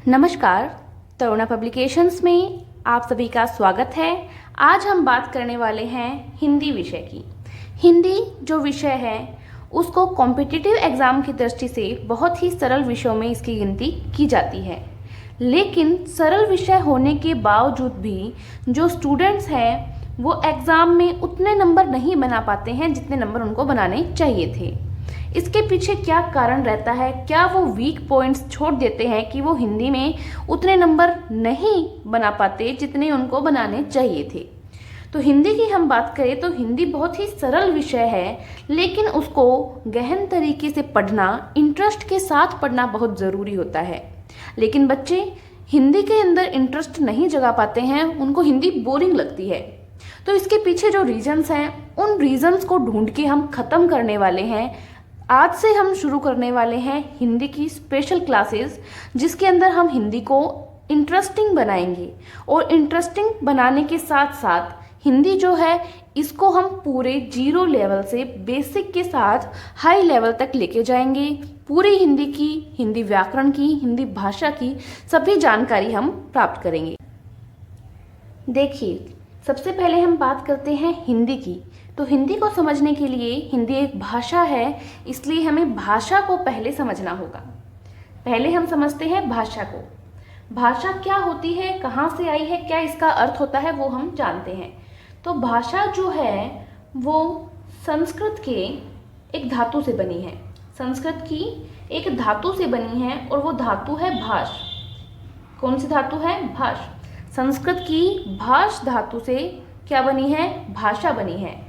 नमस्कार, तरुणा पब्लिकेशंस में आप सभी का स्वागत है। आज हम बात करने वाले हैं हिंदी विषय की। हिंदी जो विषय है उसको कॉम्पिटिटिव एग्ज़ाम की दृष्टि से बहुत ही सरल विषयों में इसकी गिनती की जाती है, लेकिन सरल विषय होने के बावजूद भी जो स्टूडेंट्स हैं वो एग्ज़ाम में उतने नंबर नहीं बना पाते हैं जितने नंबर उनको बनाने चाहिए थे। इसके पीछे क्या कारण रहता है? क्या वो वीक पॉइंट्स छोड़ देते हैं कि वो हिंदी में उतने नंबर नहीं बना पाते जितने उनको बनाने चाहिए थे? तो हिंदी की हम बात करें तो हिंदी बहुत ही सरल विषय है, लेकिन उसको गहन तरीके से पढ़ना, इंटरेस्ट के साथ पढ़ना बहुत ज़रूरी होता है। लेकिन बच्चे हिंदी के अंदर इंटरेस्ट नहीं जगा पाते हैं, उनको हिंदी बोरिंग लगती है। तो इसके पीछे जो रीजंस हैं उन रीजंस को ढूंढ के हम ख़त्म करने वाले हैं। आज से हम शुरू करने वाले हैं हिंदी की स्पेशल क्लासेस, जिसके अंदर हम हिंदी को इंटरेस्टिंग बनाएंगे और इंटरेस्टिंग बनाने के साथ साथ हिंदी जो है इसको हम पूरे 0 लेवल से बेसिक के साथ हाई लेवल तक लेके जाएंगे। पूरी हिंदी की, हिंदी व्याकरण की, हिंदी भाषा की सभी जानकारी हम प्राप्त करेंगे। देखिए, सबसे पहले हम बात करते हैं हिंदी की। तो हिंदी को समझने के लिए, हिंदी एक भाषा है, इसलिए हमें भाषा को पहले समझना होगा। पहले हम समझते हैं भाषा को। भाषा क्या होती है, कहाँ से आई है, क्या इसका अर्थ होता है, वो हम जानते हैं। तो भाषा जो है वो संस्कृत के एक धातु से बनी है। संस्कृत की एक धातु से बनी है और वो धातु है भाष। कौन सी धातु है? भाष। संस्कृत की भाष धातु से क्या बनी है? भाषा बनी है।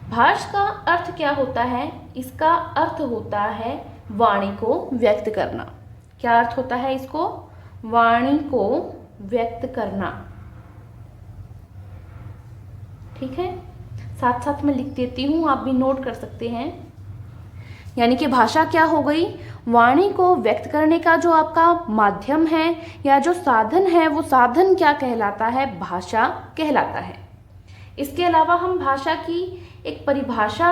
भाष का अर्थ क्या होता है? इसका अर्थ होता है वाणी को व्यक्त करना। क्या अर्थ होता है इसको? वाणी को व्यक्त करना। ठीक है, साथ साथ मैं लिख देती हूँ, आप भी नोट कर सकते हैं। यानी कि भाषा क्या हो गई? वाणी को व्यक्त करने का जो आपका माध्यम है या जो साधन है, वो साधन क्या कहलाता है? भाषा कहलाता है। इसके अलावा हम भाषा की एक परिभाषा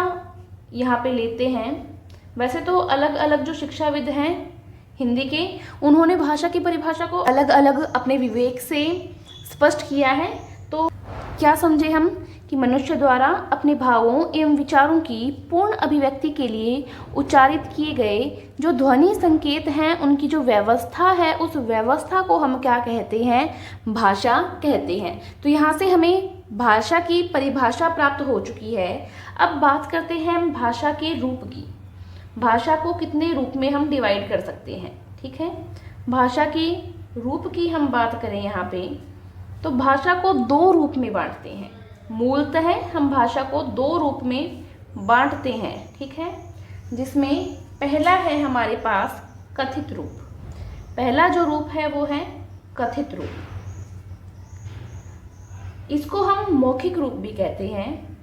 यहाँ पे लेते हैं। वैसे तो अलग अलग जो शिक्षाविद हैं हिंदी के, उन्होंने भाषा की परिभाषा को अलग अलग अपने विवेक से स्पष्ट किया है। तो क्या समझे हम कि मनुष्य द्वारा अपने भावों एवं विचारों की पूर्ण अभिव्यक्ति के लिए उच्चारित किए गए जो ध्वनि संकेत हैं, उनकी जो व्यवस्था है, उस व्यवस्था को हम क्या कहते हैं? भाषा कहते हैं। तो यहाँ से हमें भाषा की परिभाषा प्राप्त हो चुकी है। अब बात करते हैं हम भाषा के रूप की। भाषा को कितने रूप में हम डिवाइड कर सकते हैं? ठीक है, भाषा के रूप की हम बात करें यहाँ पे, तो भाषा को 2 रूप में बांटते हैं। मूलतः हम भाषा को 2 रूप में बांटते हैं। ठीक है, जिसमें पहला है हमारे पास कथित रूप। पहला जो रूप है वो है कथित रूप। इसको हम मौखिक रूप भी कहते हैं।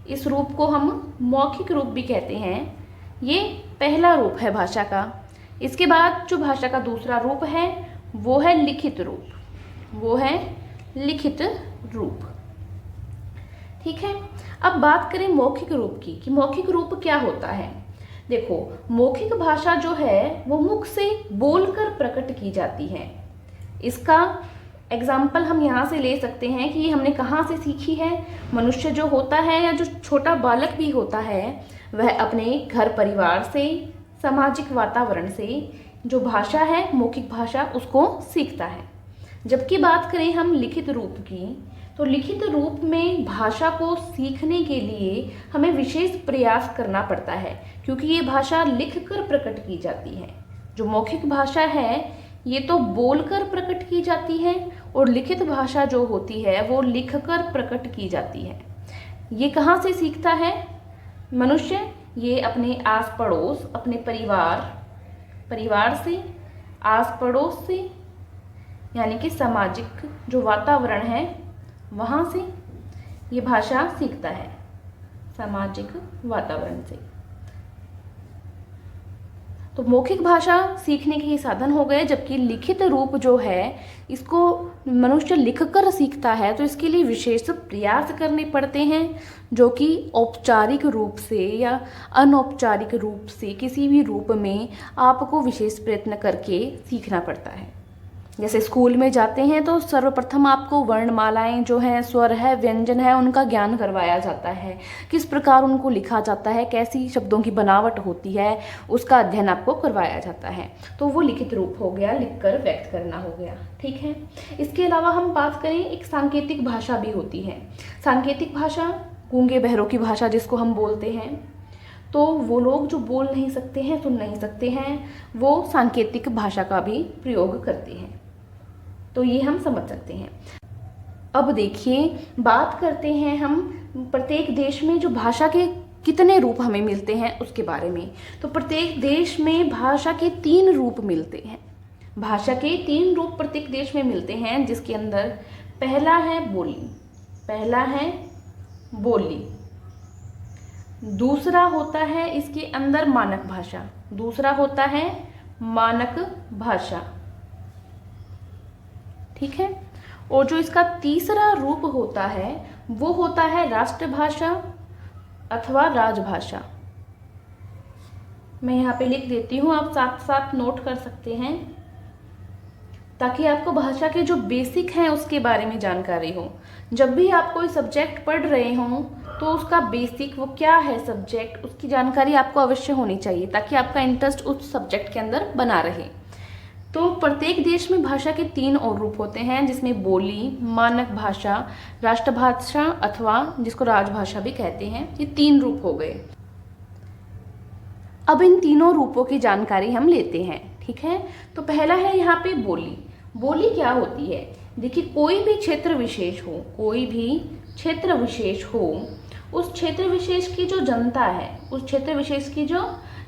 इस रूप को हम मौखिक रूप भी कहते हैं। ये पहला रूप है भाषा का। इसके बाद जो भाषा का दूसरा रूप है वो है लिखित रूप। वो है लिखित रूप। ठीक है, अब बात करें मौखिक रूप की कि मौखिक रूप क्या होता है। देखो, मौखिक भाषा जो है वो मुख से बोलकर प्रकट की जाती है। इसका एग्जाम्पल हम यहाँ से ले सकते हैं कि हमने कहाँ से सीखी है। मनुष्य जो होता है या जो छोटा बालक भी होता है, वह अपने घर परिवार से, सामाजिक वातावरण से जो भाषा है, मौखिक भाषा, उसको सीखता है। जबकि बात करें हम लिखित रूप की, तो लिखित रूप में भाषा को सीखने के लिए हमें विशेष प्रयास करना पड़ता है, क्योंकि ये भाषा लिखकर प्रकट की जाती है। जो मौखिक भाषा है ये तो बोलकर प्रकट की जाती है, और लिखित भाषा जो होती है वो लिखकर प्रकट की जाती है। ये कहाँ से सीखता है मनुष्य? ये अपने आस पड़ोस, अपने परिवार से, आस पड़ोस से, यानी कि सामाजिक जो वातावरण है वहाँ से ये भाषा सीखता है, सामाजिक वातावरण से। तो मौखिक भाषा सीखने के ये साधन हो गए, जबकि लिखित रूप जो है इसको मनुष्य लिखकर सीखता है। तो इसके लिए विशेष प्रयास करने पड़ते हैं, जो कि औपचारिक रूप से या अनौपचारिक रूप से किसी भी रूप में आपको विशेष प्रयत्न करके सीखना पड़ता है। जैसे स्कूल में जाते हैं तो सर्वप्रथम आपको वर्णमालाएं जो हैं, स्वर है, व्यंजन है, उनका ज्ञान करवाया जाता है, किस प्रकार उनको लिखा जाता है, कैसी शब्दों की बनावट होती है, उसका अध्ययन आपको करवाया जाता है। तो वो लिखित रूप हो गया, लिखकर व्यक्त करना हो गया। ठीक है, इसके अलावा हम बात करें, एक सांकेतिक भाषा भी होती है। सांकेतिक भाषा गूंगे बहरों की भाषा जिसको हम बोलते हैं। तो वो लोग जो बोल नहीं सकते हैं, सुन नहीं सकते हैं, वो सांकेतिक भाषा का भी प्रयोग करते हैं। तो ये हम समझ सकते हैं। अब देखिए, बात करते हैं हम प्रत्येक देश में जो भाषा के कितने रूप हमें मिलते हैं उसके बारे में। तो प्रत्येक देश में भाषा के 3 रूप मिलते हैं। भाषा के 3 रूप प्रत्येक देश में मिलते हैं, जिसके अंदर पहला है बोली, पहला है बोली, दूसरा होता है इसके अंदर मानक भाषा, दूसरा होता है मानक भाषा। ठीक है, और जो इसका तीसरा रूप होता है वो होता है राष्ट्रभाषा अथवा राजभाषा। मैं यहाँ पे लिख देती हूँ, आप साथ साथ नोट कर सकते हैं, ताकि आपको भाषा के जो बेसिक हैं उसके बारे में जानकारी हो। जब भी आप कोई सब्जेक्ट पढ़ रहे हों तो उसका बेसिक वो क्या है सब्जेक्ट, उसकी जानकारी आपको अवश्य होनी चाहिए, ताकि आपका इंटरेस्ट उस सब्जेक्ट के अंदर बना रहे। तो प्रत्येक देश में भाषा के 3 और रूप होते हैं, जिसमें बोली, मानक भाषा, राष्ट्रभाषा अथवा जिसको राजभाषा भी कहते हैं। ये 3 रूप हो गए। अब इन तीनों रूपों की जानकारी हम लेते हैं। ठीक है, तो पहला है यहाँ पे बोली। बोली क्या होती है? देखिए, कोई भी क्षेत्र विशेष हो, कोई भी क्षेत्र विशेष हो, उस क्षेत्र विशेष की जो जनता है, उस क्षेत्र विशेष की जो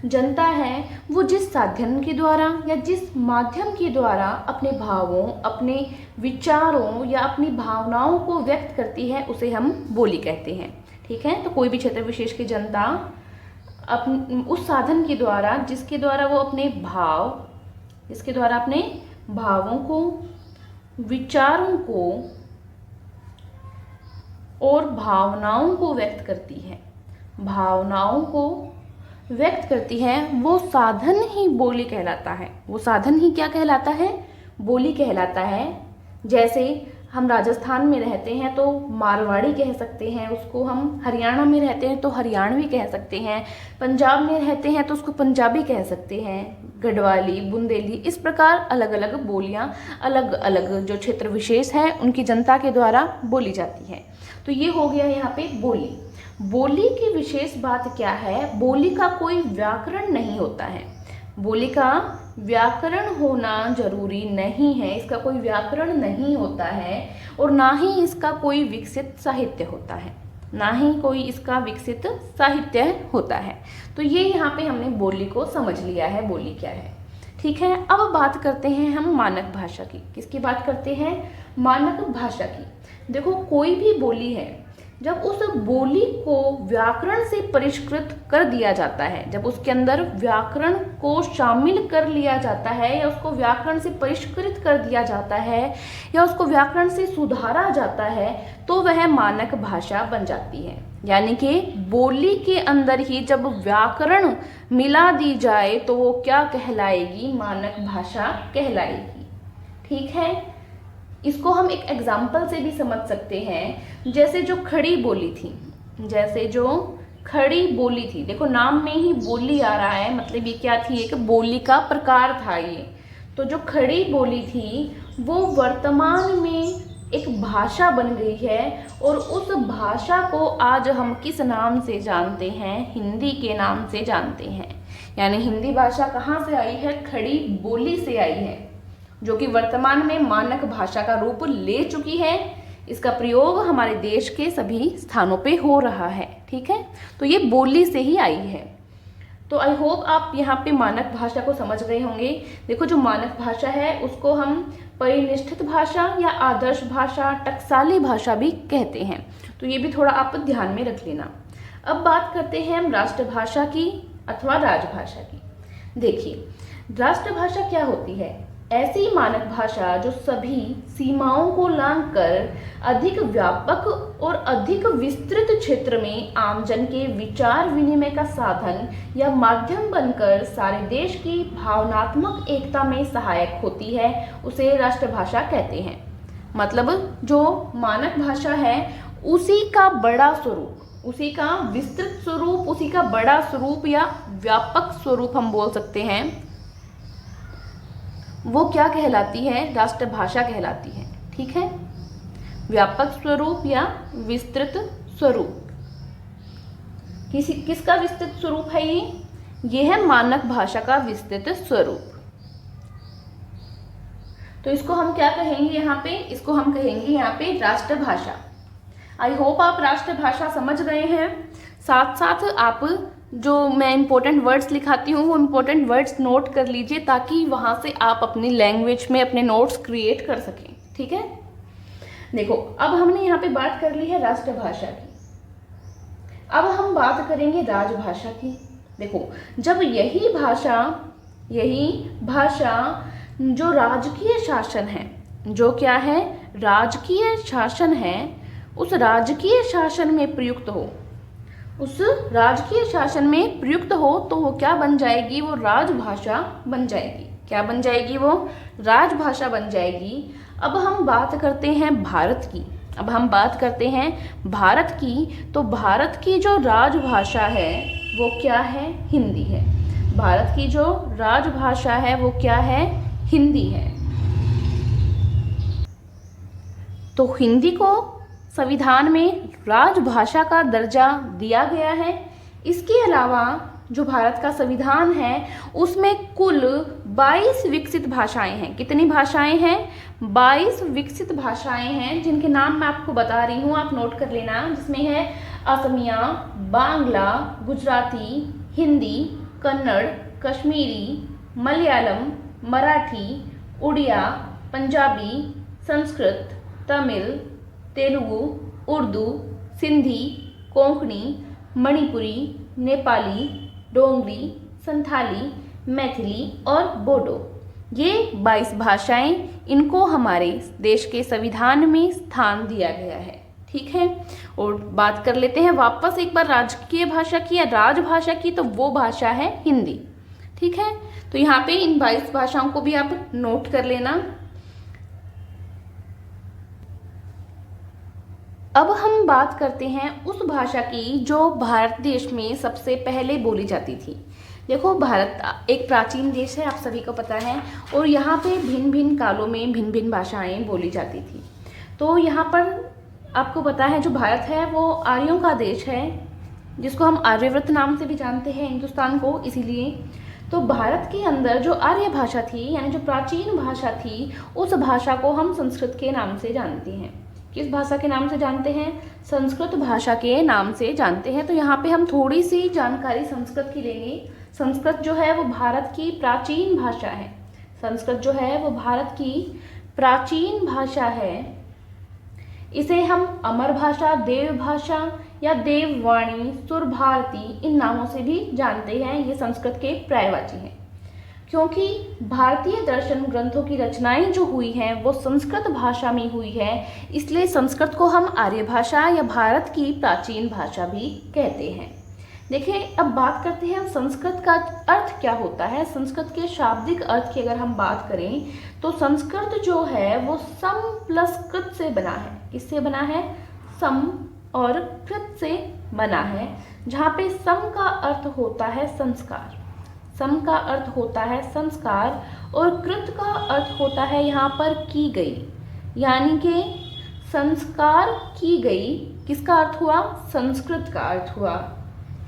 जनता है, वो जिस साधन के द्वारा या जिस माध्यम के द्वारा अपने भावों, अपने विचारों या अपनी भावनाओं को व्यक्त करती है, उसे हम बोली कहते हैं। ठीक है, तो कोई भी क्षेत्र विशेष की जनता उस साधन के द्वारा, जिसके द्वारा वो अपने भाव, जिसके द्वारा अपने भावों को, विचारों को और भावनाओं को व्यक्त करती है, भावनाओं को व्यक्त करती है, वो साधन ही बोली कहलाता है। वो साधन ही क्या कहलाता है? बोली कहलाता है। जैसे हम राजस्थान में रहते हैं तो मारवाड़ी कह सकते हैं उसको, हम हरियाणा में रहते हैं तो हरियाणवी कह सकते हैं, पंजाब में रहते हैं तो उसको पंजाबी कह सकते हैं, गढ़वाली, बुंदेली, इस प्रकार अलग अलग बोलियां, अलग अलग जो क्षेत्र विशेष है उनकी जनता के द्वारा बोली जाती है। तो ये हो गया यहाँ पे बोली। बोली की विशेष बात क्या है? बोली का कोई व्याकरण नहीं होता है। बोली का व्याकरण होना जरूरी नहीं है, इसका कोई व्याकरण नहीं होता है, और ना ही इसका कोई विकसित साहित्य होता है, ना ही कोई इसका विकसित साहित्य होता है। तो ये यहाँ पे हमने बोली को समझ लिया है, बोली क्या है। ठीक है, अब बात करते हैं हम मानक भाषा की। किसकी बात करते हैं? मानक भाषा की। देखो, कोई भी बोली है, जब उस बोली को व्याकरण से परिष्कृत कर दिया जाता है, जब उसके अंदर व्याकरण को शामिल कर लिया जाता है, या उसको व्याकरण से परिष्कृत कर दिया जाता है, या उसको व्याकरण से सुधारा जाता है, तो वह मानक भाषा बन जाती है। यानी कि बोली के अंदर ही जब व्याकरण मिला दी जाए तो वो क्या कहलाएगी? मानक भाषा कहलाएगी। ठीक है, इसको हम एक एग्जाम्पल से भी समझ सकते हैं। जैसे जो खड़ी बोली थी, जैसे जो खड़ी बोली थी, देखो नाम में ही बोली आ रहा है, मतलब ये क्या थी? एक बोली का प्रकार था ये। तो जो खड़ी बोली थी वो वर्तमान में एक भाषा बन गई है, और उस भाषा को आज हम किस नाम से जानते हैं? हिंदी के नाम से जानते हैं। यानी हिंदी भाषा कहाँ से आई है? खड़ी बोली से आई है, जो कि वर्तमान में मानक भाषा का रूप ले चुकी है। इसका प्रयोग हमारे देश के सभी स्थानों पे हो रहा है। ठीक है, तो ये बोली से ही आई है। तो आई होप आप यहाँ पे मानक भाषा को समझ गए होंगे। देखो, जो मानक भाषा है उसको हम परिनिष्ठित भाषा या आदर्श भाषा, टकसाली भाषा भी कहते हैं। तो ये भी थोड़ा आप ध्यान में रख लेना। अब बात करते हैं हम राष्ट्रभाषा की अथवा राजभाषा की। देखिए, राष्ट्रभाषा क्या होती है? ऐसी मानक भाषा जो सभी सीमाओं को लांघकर अधिक व्यापक और अधिक विस्तृत क्षेत्र में आमजन के विचार विनिमय का साधन या माध्यम बनकर सारे देश की भावनात्मक एकता में सहायक होती है, उसे राष्ट्रभाषा कहते हैं। मतलब जो मानक भाषा है उसी का बड़ा स्वरूप, उसी का विस्तृत स्वरूप, उसी का बड़ा स्वरूप या व्यापक स्वरूप हम बोल सकते हैं, वो क्या कहलाती है? राष्ट्रभाषा कहलाती है। ठीक है, व्यापक स्वरूप या विस्तृत स्वरूप। किसका विस्तृत स्वरूप है ये है मानक भाषा का विस्तृत स्वरूप। तो इसको हम क्या कहेंगे यहाँ पे? इसको हम कहेंगे यहाँ पे राष्ट्रभाषा। आई होप आप राष्ट्रभाषा समझ गए हैं। साथ साथ आप जो मैं इंपॉर्टेंट वर्ड्स लिखाती हूँ वो इंपॉर्टेंट वर्ड्स नोट कर लीजिए, ताकि वहाँ से आप अपनी लैंग्वेज में अपने नोट्स क्रिएट कर सकें। ठीक है, देखो अब हमने यहाँ पे बात कर ली है राष्ट्रभाषा की, अब हम बात करेंगे राजभाषा की। देखो जब यही भाषा जो राजकीय शासन है, जो क्या है? राजकीय शासन है, उस राजकीय शासन में प्रयुक्त हो, उस राजकीय शासन में प्रयुक्त हो तो वो क्या बन जाएगी? वो राजभाषा बन जाएगी। क्या बन जाएगी? वो राजभाषा बन जाएगी। अब हम बात करते हैं भारत की, अब हम बात करते हैं भारत की। तो भारत की जो राजभाषा है वो क्या है? हिंदी है। भारत की जो राजभाषा है वो क्या है? हिंदी है। तो हिंदी को संविधान में राजभाषा का दर्जा दिया गया है। इसके अलावा जो भारत का संविधान है उसमें कुल 22 विकसित भाषाएं हैं। कितनी भाषाएं हैं? 22 विकसित भाषाएं हैं, जिनके नाम मैं आपको बता रही हूँ, आप नोट कर लेना। जिसमें है असमिया, बांग्ला, गुजराती, हिंदी, कन्नड़, कश्मीरी, मलयालम, मराठी, उड़िया, पंजाबी, संस्कृत, तमिल, तेलुगु, उर्दू, सिंधी, कोंकणी, मणिपुरी, नेपाली, डोंगरी, संथाली, मैथिली और बोडो। ये 22 भाषाएं, इनको हमारे देश के संविधान में स्थान दिया गया है। ठीक है, और बात कर लेते हैं वापस एक बार राजकीय भाषा की या राजभाषा की, तो वो भाषा है हिंदी। ठीक है, तो यहाँ पे इन 22 भाषाओं को भी आप नोट कर लेना। अब हम बात करते हैं उस भाषा की जो भारत देश में सबसे पहले बोली जाती थी। देखो भारत एक प्राचीन देश है, आप सभी को पता है, और यहाँ पे भिन्न भिन्न कालों में भिन्न भिन्न भाषाएं बोली जाती थी। तो यहाँ पर आपको पता है जो भारत है वो आर्यों का देश है, जिसको हम आर्यव्रत नाम से भी जानते हैं हिंदुस्तान को। इसीलिए तो भारत के अंदर जो आर्य भाषा थी, यानी जो प्राचीन भाषा थी, उस भाषा को हम संस्कृत के नाम से जानते हैं। किस भाषा के नाम से जानते हैं? संस्कृत भाषा के नाम से जानते हैं। तो यहाँ पे हम थोड़ी सी जानकारी संस्कृत की लेंगे। संस्कृत जो है वो भारत की प्राचीन भाषा है। संस्कृत जो है वो भारत की प्राचीन भाषा है। इसे हम अमर भाषा, देव भाषा या देववाणी, सुर भारती इन नामों से भी जानते हैं। ये संस्कृत के पर्यायवाची हैं, क्योंकि भारतीय दर्शन ग्रंथों की रचनाएं जो हुई हैं वो संस्कृत भाषा में हुई है, इसलिए संस्कृत को हम आर्य भाषा या भारत की प्राचीन भाषा भी कहते हैं। देखिए अब बात करते हैं संस्कृत का अर्थ क्या होता है। संस्कृत के शाब्दिक अर्थ की अगर हम बात करें तो संस्कृत जो है वो सम प्लस कृत से बना है। किससे बना है? सम और कृत से बना है, जहाँ पे सम का अर्थ होता है संस्कार, सम का अर्थ होता है संस्कार, और कृत का अर्थ होता है यहाँ पर की गई, यानी कि संस्कार की गई। किसका अर्थ हुआ? संस्कृत का अर्थ हुआ।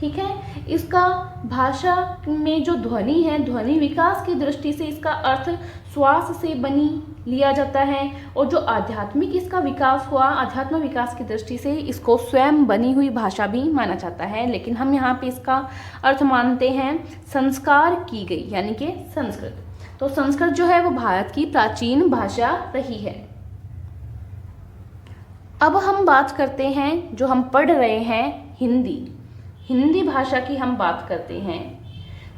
ठीक है, इसका भाषा में जो ध्वनि है, ध्वनि विकास की दृष्टि से इसका अर्थ श्वास से बनी लिया जाता है, और जो आध्यात्मिक इसका विकास हुआ, आध्यात्म विकास की दृष्टि से इसको स्वयं बनी हुई भाषा भी माना जाता है। लेकिन हम यहाँ पे इसका अर्थ मानते हैं संस्कार की गई, यानी कि संस्कृत। तो संस्कृत जो है वो भारत की प्राचीन भाषा रही है। अब हम बात करते हैं जो हम पढ़ रहे हैं हिंदी, हिंदी भाषा की हम बात करते हैं।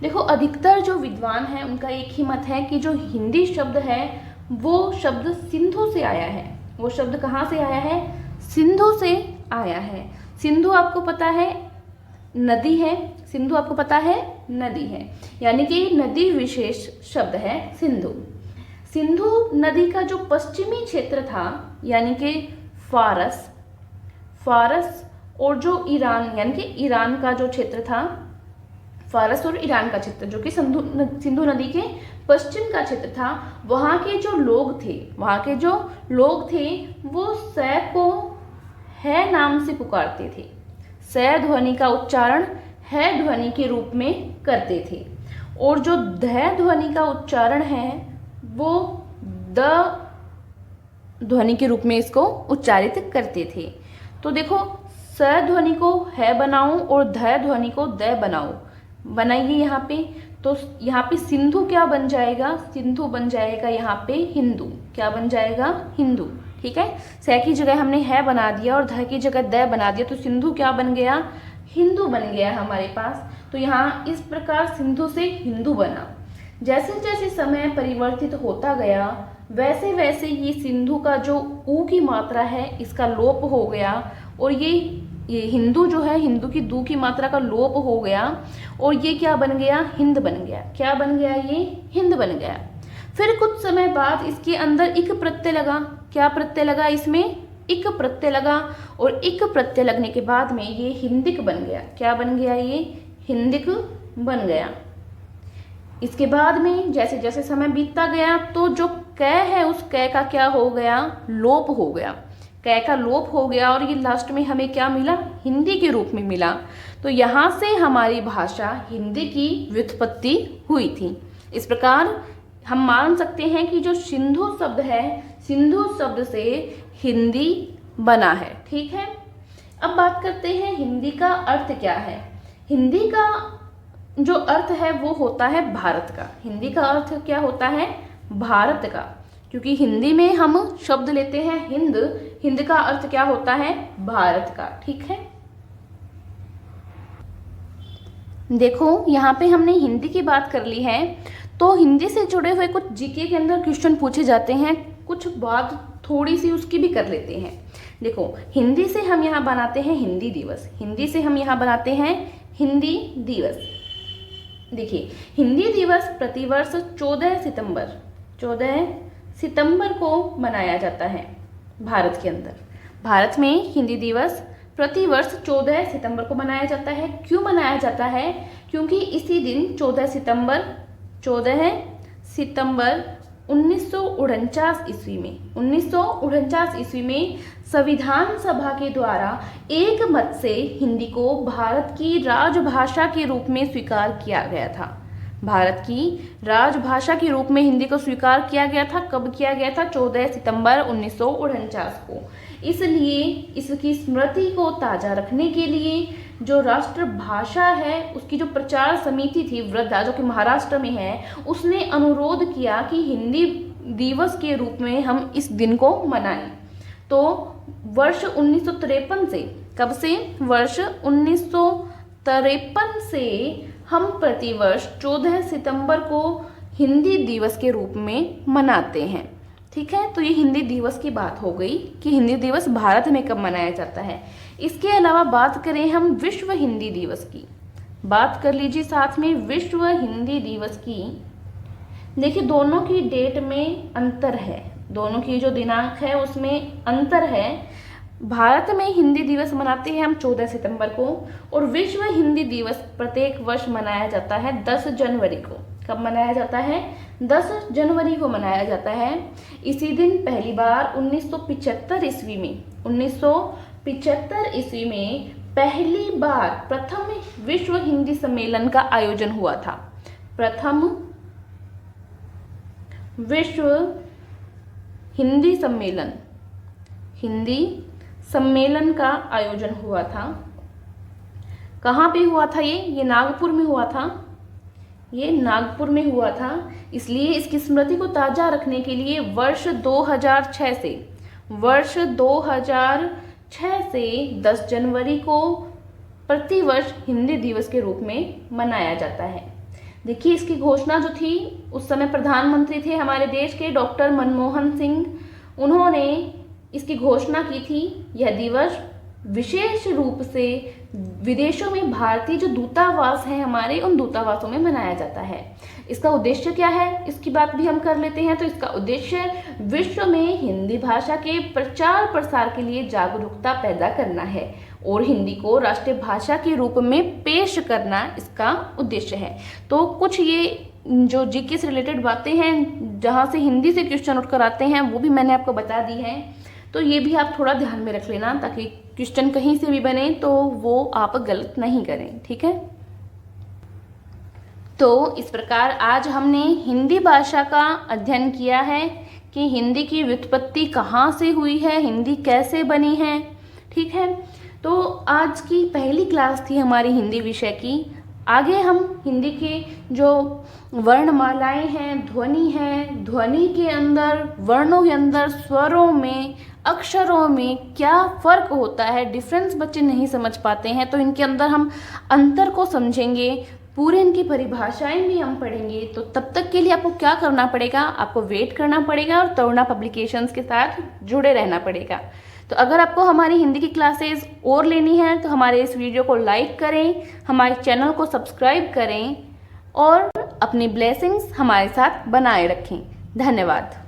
देखो, अधिकतर जो विद्वान हैं उनका एक ही मत है कि जो हिंदी शब्द है वो शब्द सिंधु से आया है। वो शब्द कहाँ से आया है? सिंधु से आया है। सिंधु आपको पता है नदी है, सिंधु आपको पता है नदी है, यानी कि नदी विशेष शब्द है सिंधु। सिंधु नदी का जो पश्चिमी क्षेत्र था यानी कि फारस और जो ईरान यानी कि ईरान का जो क्षेत्र था, फारस और ईरान का क्षेत्र जो कि सिंधु नदी के पश्चिम का क्षेत्र था, वहाँ के जो लोग थे वो सै को है नाम से पुकारते थे। सै ध्वनि का उच्चारण है ध्वनि के रूप में करते थे और जो ध ध्वनि का उच्चारण है वो द ध्वनि के रूप में इसको उच्चारित करते थे। तो देखो, स ध्वनि को है बनाओ और ध ध्वनि को द बनाइए यहाँ पे। तो यहाँ पे सिंधु क्या बन जाएगा? सिंधु बन जाएगा यहाँ पे हिंदू। क्या बन जाएगा? हिंदू। ठीक है, स की जगह हमने है बना दिया और ध की जगह द बना दिया, तो सिंधु क्या बन गया? हिंदू बन गया हमारे पास। तो यहाँ इस प्रकार सिंधु से हिंदू बना। जैसे जैसे समय परिवर्तित होता गया वैसे वैसे ये सिंधु का जो ऊ की मात्रा है इसका लोप हो गया और ये हिंदू जो है, हिंदू की दू की मात्रा का लोप हो गया और ये क्या बन गया? हिंद बन गया। क्या बन गया? ये हिंद बन गया। फिर कुछ समय बाद इसके अंदर इक प्रत्यय लगा। क्या प्रत्यय लगा? इसमें इक प्रत्यय लगा और इक प्रत्यय लगने के बाद में ये हिंदिक बन गया। क्या बन गया? ये हिंदिक बन गया। इसके बाद में जैसे जैसे समय बीतता गया तो जो क है उस क का क्या हो गया? लोप हो गया। क का लोप हो गया और ये लास्ट में हमें क्या मिला? हिंदी के रूप में मिला। तो यहाँ से हमारी भाषा हिंदी की व्युत्पत्ति हुई थी। इस प्रकार हम मान सकते हैं कि जो सिंधु शब्द है, सिंधु शब्द से हिंदी बना है। ठीक है, अब बात करते हैं हिंदी का अर्थ क्या है। हिंदी का जो अर्थ है वो होता है भारत का। हिंदी का अर्थ क्या होता है? भारत का। क्योंकि हिंदी में हम शब्द लेते हैं हिंद, हिंद का अर्थ क्या होता है? भारत का। ठीक है, देखो यहाँ पे हमने हिंदी की बात कर ली है, तो हिंदी से जुड़े हुए कुछ जीके के अंदर क्वेश्चन पूछे जाते हैं, कुछ बात थोड़ी सी उसकी भी कर लेते हैं। देखो, हिंदी से हम यहाँ बनाते हैं हिंदी दिवस। हिंदी से हम यहाँ बनाते हैं हिंदी दिवस। देखिए, हिंदी दिवस प्रतिवर्ष 14 सितंबर को मनाया जाता है भारत के अंदर। भारत में हिंदी दिवस प्रतिवर्ष 14 सितंबर को मनाया जाता है। क्यों मनाया जाता है? क्योंकि इसी दिन 14 सितंबर 1949 ईस्वी में संविधान सभा के द्वारा एक मत से हिंदी को भारत की राजभाषा के रूप में स्वीकार किया गया था। भारत की राजभाषा के रूप में हिंदी को स्वीकार किया गया था। कब किया गया था? 14 सितंबर 1949 को। इसलिए इसकी स्मृति को ताज़ा रखने के लिए जो राष्ट्रभाषा है उसकी जो प्रचार समिति थी वृद्धा, जो कि महाराष्ट्र में है, उसने अनुरोध किया कि हिंदी दिवस के रूप में हम इस दिन को मनाएं। तो वर्ष 1953 से, कब से? वर्ष 1953 से हम प्रतिवर्ष 14 सितंबर को हिंदी दिवस के रूप में मनाते हैं। ठीक है, तो ये हिंदी दिवस की बात हो गई कि हिंदी दिवस भारत में कब मनाया जाता है। इसके अलावा बात करें हम विश्व हिंदी दिवस की, बात कर लीजिए साथ में विश्व हिंदी दिवस की। देखिए, दोनों की डेट में अंतर है, दोनों की जो दिनांक है उसमें अंतर है। भारत में हिंदी दिवस मनाते हैं हम 14 सितंबर को और विश्व हिंदी दिवस प्रत्येक वर्ष मनाया जाता है 10 जनवरी को। कब मनाया जाता है? 10 जनवरी को मनाया जाता है। इसी दिन पहली बार 1975 ईस्वी में पहली बार प्रथम विश्व हिंदी सम्मेलन का आयोजन हुआ था। प्रथम विश्व हिंदी सम्मेलन का आयोजन हुआ था। कहाँ पे हुआ था ये नागपुर में हुआ था। ये नागपुर में हुआ था। इसलिए इसकी स्मृति को ताज़ा रखने के लिए वर्ष 2006 से 10 जनवरी को प्रतिवर्ष हिंदी दिवस के रूप में मनाया जाता है। देखिए, इसकी घोषणा जो थी, उस समय प्रधानमंत्री थे हमारे देश के डॉक्टर मनमोहन सिंह, उन्होंने इसकी घोषणा की थी। यह दिवस विशेष रूप से विदेशों में भारतीय जो दूतावास हैं हमारे, उन दूतावासों में मनाया जाता है। इसका उद्देश्य क्या है, इसकी बात भी हम कर लेते हैं। तो इसका उद्देश्य विश्व में हिंदी भाषा के प्रचार प्रसार के लिए जागरूकता पैदा करना है और हिंदी को राष्ट्रीय भाषा के रूप में पेश करना इसका उद्देश्य है। तो कुछ ये जो जीके से रिलेटेड बातें हैं, जहाँ से हिंदी से क्वेश्चन उठकर आते हैं, वो भी मैंने आपको बता दी हैं। तो ये भी आप थोड़ा ध्यान में रख लेना, ताकि क्वेश्चन कहीं से भी बने तो वो आप गलत नहीं करें, ठीक है। तो इस प्रकार आज हमने हिंदी भाषा का अध्ययन किया है कि हिंदी की व्युत्पत्ति कहाँ से हुई है, हिंदी कैसे बनी है, ठीक है। तो आज की पहली क्लास थी हमारी हिंदी विषय की। आगे हम हिंदी के जो वर्णमालाएं हैं, ध्वनि है, ध्वनि के अंदर, वर्णों के अंदर, स्वरों में, अक्षरों में क्या फ़र्क होता है, डिफरेंस बच्चे नहीं समझ पाते हैं, तो इनके अंदर हम अंतर को समझेंगे, पूरे इनकी परिभाषाएं भी हम पढ़ेंगे। तो तब तक के लिए आपको क्या करना पड़ेगा, आपको वेट करना पड़ेगा और तरुणा पब्लिकेशंस के साथ जुड़े रहना पड़ेगा। तो अगर आपको हमारी हिंदी की क्लासेस और लेनी है तो हमारे इस वीडियो को लाइक करें, हमारे चैनल को सब्सक्राइब करें और अपनी ब्लेसिंग्स हमारे साथ बनाए रखें। धन्यवाद।